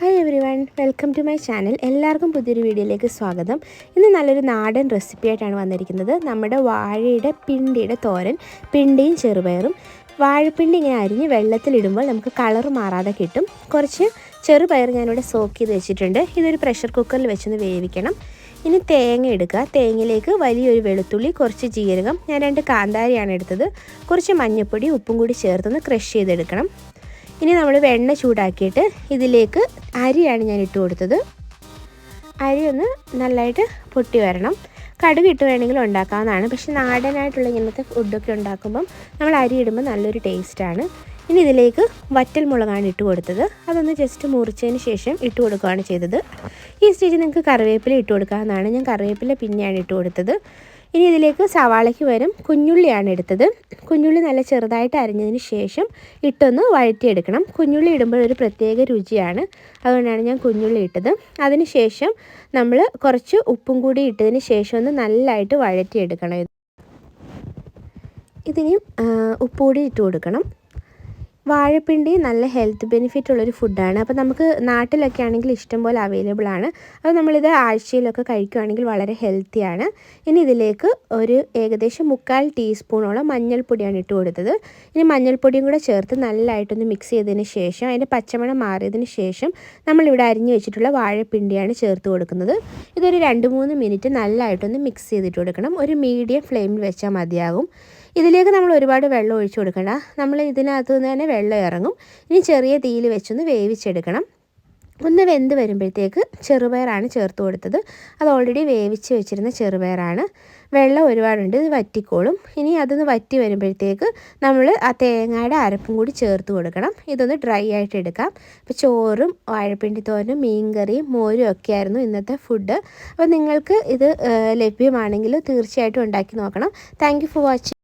Hi everyone, welcome to my channel. എല്ലാവർക്കും പുതിയൊരു വീഡിയോയിലേക്ക് സ്വാഗതം. ഇന്ന് നല്ലൊരു നാടൻ റെസിപ്പി ആയിട്ടാണ് വന്നിരിക്കുന്നത്. നമ്മുടെ വാഴയുടെ പിണ്ടിയുടെ തോരൻ, പിണ്ടിയും ചെറുപയറും. വാഴപ്പിണ്ടി ഇങ്ങനെ അരിഞ്ഞ് വെള്ളത്തിലിടുമ്പോൾ നമുക്ക് കളർ മാറാതെ കിട്ടും. കുറച്ച് ചെറുപയർ ഞാനിവിടെ സോക്ക് ചെയ്ത് വെച്ചിട്ടുണ്ട്. ഇതൊരു പ്രഷർ കുക്കറിൽ വെച്ചൊന്ന് വേവിക്കണം. ഇനി തേങ്ങ എടുക്കുക. തേങ്ങയിലേക്ക് വലിയൊരു വെളുത്തുള്ളി, കുറച്ച് ജീരകം, ഞാൻ 2 കാന്താരിയാണ് എടുത്തത്, കുറച്ച് മഞ്ഞൾപ്പൊടി, ഉപ്പും കൂടി ചേർത്തൊന്ന് ക്രഷ് ചെയ്തെടുക്കണം. ഇനി നമ്മൾ വെണ്ണ ചൂടാക്കിയിട്ട് ഇതിലേക്ക് അരിയാണ് ഞാൻ ഇട്ട് കൊടുത്തത്. അരി ഒന്ന് നല്ലതായിട്ട് പൊട്ടി വരണം. കടുക് ഇട്ട് വേണമെങ്കിലും ഉണ്ടാക്കാവുന്നതാണ്. പക്ഷേ നാടനായിട്ടുള്ള ഇങ്ങനത്തെ ഫുഡൊക്കെ ഉണ്ടാക്കുമ്പം നമ്മൾ അരി ഇടുമ്പോൾ നല്ലൊരു ടേസ്റ്റാണ്. ഇനി ഇതിലേക്ക് വറ്റൽ മുളകാണ് ഇട്ട് കൊടുത്തത്. അതൊന്ന് ജസ്റ്റ് മുറിച്ചതിന് ശേഷം ഇട്ട് കൊടുക്കുകയാണ് ചെയ്തത്. ഈ സ്റ്റേജിൽ നിങ്ങൾക്ക് കറിവേപ്പില ഇട്ട് കൊടുക്കാവുന്നതാണ്. ഞാൻ കറിവേപ്പില പിന്നെയാണ് ഇട്ട് കൊടുത്തത്. ഇനി ഇതിലേക്ക് സവാളയ്ക്ക് പകരം കുഞ്ഞുള്ളിയാണ് എടുത്തത്. കുഞ്ഞുള്ളി നല്ല ചെറുതായിട്ട് അരിഞ്ഞതിന് ശേഷം ഇട്ടൊന്ന് വഴറ്റിയെടുക്കണം. കുഞ്ഞുള്ളി ഇടുമ്പോൾ ഒരു പ്രത്യേക രുചിയാണ്, അതുകൊണ്ടാണ് ഞാൻ കുഞ്ഞുള്ളി ഇട്ടത്. അതിന് ശേഷം നമ്മൾ കുറച്ച് ഉപ്പും കൂടി ഇട്ടതിന് ശേഷം ഒന്ന് നല്ലതായിട്ട് വഴറ്റിയെടുക്കണം. ഇതിന് ഉപ്പ് കൂടി ഇട്ട് കൊടുക്കണം. വാഴപ്പിണ്ടി നല്ല ഹെൽത്ത് ബെനിഫിറ്റ് ഉള്ളൊരു ഫുഡാണ്. അപ്പോൾ നമുക്ക് നാട്ടിലൊക്കെ ആണെങ്കിൽ ഇഷ്ടംപോലെ അവൈലബിൾ ആണ്. അപ്പോൾ നമ്മളിത് ആഴ്ചയിലൊക്കെ കഴിക്കുകയാണെങ്കിൽ വളരെ ഹെൽത്തിയാണ്. ഇനി ഇതിലേക്ക് ഒരു ഏകദേശം 3/4 ടീസ്പൂണോളം മഞ്ഞൾപ്പൊടിയാണ് ഇട്ട് കൊടുത്തത്. ഇനി മഞ്ഞൾപ്പൊടിയും കൂടെ ചേർത്ത് നല്ലതായിട്ടൊന്ന് മിക്സ് ചെയ്തതിന് ശേഷം അതിൻ്റെ പച്ചമണം മാറിയതിന് ശേഷം നമ്മളിവിടെ അരിഞ്ഞു വെച്ചിട്ടുള്ള വാഴപ്പിണ്ടിയാണ് ചേർത്ത് കൊടുക്കുന്നത്. ഇതൊരു 2-3 മിനിറ്റ് നല്ലതായിട്ടൊന്ന് മിക്സ് ചെയ്തിട്ട് കൊടുക്കണം. ഒരു മീഡിയം ഫ്ലെയിമിൽ വെച്ചാൽ മതിയാകും. ഇതിലേക്ക് നമ്മൾ ഒരുപാട് വെള്ളം ഒഴിച്ചു കൊടുക്കണ്ട. നമ്മൾ ഇതിനകത്ത് നിന്ന് തന്നെ വെള്ളം ഇറങ്ങും. ഇനി ചെറിയ തീയിൽ വെച്ചൊന്ന് വേവിച്ചെടുക്കണം. ഒന്ന് വെന്ത് വരുമ്പോഴത്തേക്ക് ചെറുപയറാണ് ചേർത്ത് കൊടുത്തത്. അത് ഓൾറെഡി വേവിച്ച് വെച്ചിരുന്ന ചെറുപയറാണ്. വെള്ളം ഒരുപാടുണ്ട്, ഇത് വറ്റിക്കോളും. ഇനി അതൊന്ന് വറ്റി വരുമ്പോഴത്തേക്ക് നമ്മൾ ആ തേങ്ങയുടെ അരപ്പും കൂടി ചേർത്ത് കൊടുക്കണം. ഇതൊന്ന് ഡ്രൈ ആയിട്ട് എടുക്കാം. അപ്പോൾ ചോറും വാഴപ്പിണ്ടി തോരനും മീൻകറിയും മോരും ഒക്കെ ആയിരുന്നു ഇന്നത്തെ ഫുഡ്. അപ്പോൾ നിങ്ങൾക്ക് ഇത് ലഭ്യമാണെങ്കിൽ തീർച്ചയായിട്ടും ഉണ്ടാക്കി നോക്കണം. Thank you for watching.